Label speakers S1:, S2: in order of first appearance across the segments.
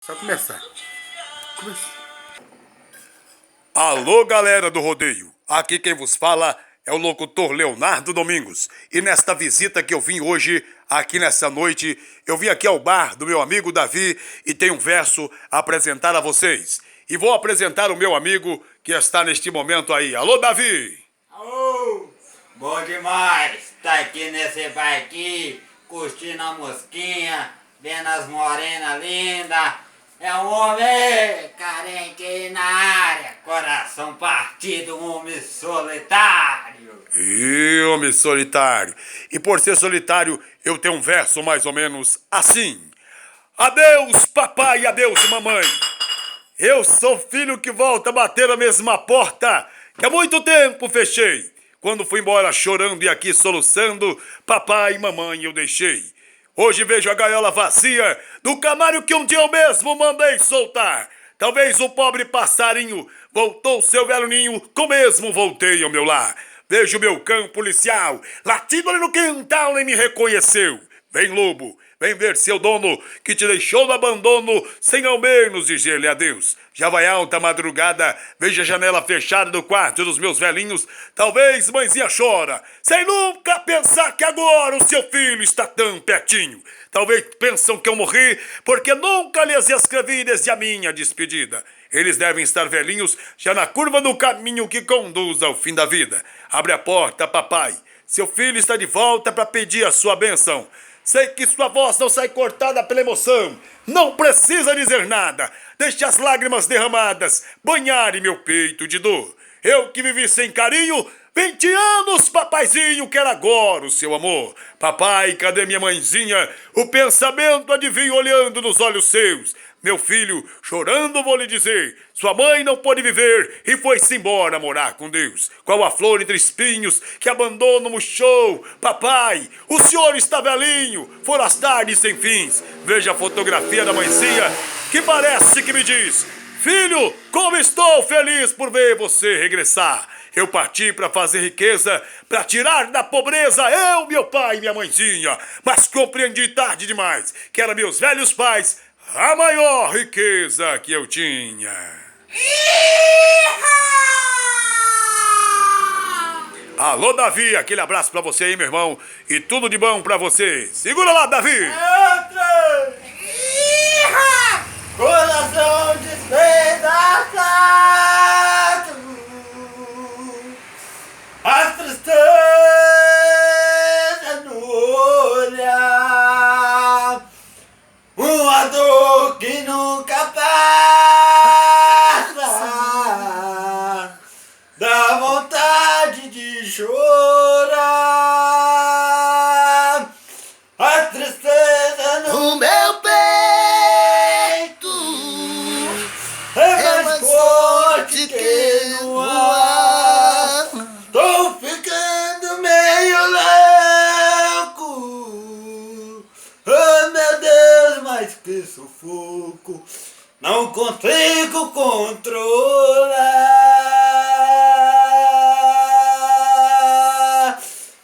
S1: Só começar. Alô, galera do rodeio. Aqui quem vos fala é o locutor Leonardo Domingos. E nesta visita que eu vim hoje, aqui nessa noite, eu vim aqui ao bar do meu amigo Davi e tenho um verso a apresentar a vocês. E vou apresentar o meu amigo que está neste momento aí. Alô, Davi!
S2: Alô! Bom demais! Tá aqui nesse bar aqui, curtindo a mosquinha, vendo as morenas lindas. É um homem carenque na área, coração partido, um homem solitário.
S1: E homem solitário. E por ser solitário, eu tenho um verso mais ou menos assim. Adeus, papai, adeus, mamãe. Eu sou filho que volta a bater a mesma porta que há muito tempo fechei. Quando fui embora chorando e aqui soluçando, papai e mamãe eu deixei. Hoje vejo a gaiola vazia do canário que um dia eu mesmo mandei soltar. Talvez o pobre passarinho voltou seu velho ninho, como mesmo voltei ao meu lar. Vejo meu cão policial latindo ali no quintal, nem me reconheceu. Vem, lobo, vem ver seu dono que te deixou no abandono sem ao menos dizer-lhe adeus. Já vai alta madrugada, veja a janela fechada do quarto dos meus velhinhos. Talvez mãezinha chora, sem nunca pensar que agora o seu filho está tão pertinho. Talvez pensam que eu morri porque nunca lhes escrevi desde a minha despedida. Eles devem estar velhinhos já na curva do caminho que conduz ao fim da vida. Abre a porta, papai. Seu filho está de volta para pedir a sua bênção. Sei que sua voz não sai cortada pela emoção. Não precisa dizer nada. Deixe as lágrimas derramadas banharem meu peito de dor. Eu que vivi sem carinho 20 anos, papaizinho, quero agora o seu amor. Papai, cadê minha mãezinha? O pensamento adivinha olhando nos olhos seus. Meu filho, chorando vou lhe dizer, sua mãe não pôde viver e foi-se embora morar com Deus. Qual a flor entre espinhos que abandono murchou. Papai, o senhor está velhinho, foram as tardes sem fins. Veja a fotografia da mãezinha que parece que me diz: filho, como estou feliz por ver você regressar. Eu parti para fazer riqueza, para tirar da pobreza eu, meu pai e minha mãezinha. Mas compreendi tarde demais que eram meus velhos pais a maior riqueza que eu tinha. Alô, Davi, aquele abraço pra você aí, meu irmão. E tudo de bom pra você. Segura lá, Davi.
S2: Coração despedaçado, a tristeza no olhar, uma dor que nunca passa, dá vontade de chorar, a tristeza no meu peito é mais forte que no ar. Tô ficando meio louco, oh meu Deus, mas que sufoco, não consigo controlar,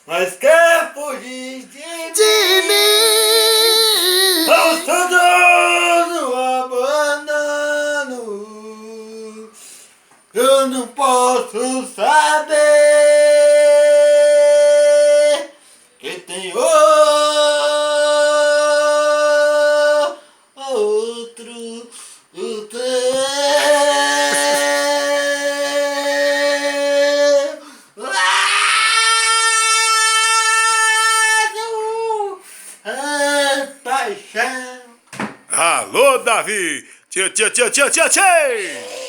S2: mas quer fugir de mim. Eu sou dono, abandono, eu não posso saber que tem outro o teu lado, a paixão.
S1: Alô, Davi. Tchê, tchê, tchê, tchê, tchê, tchê.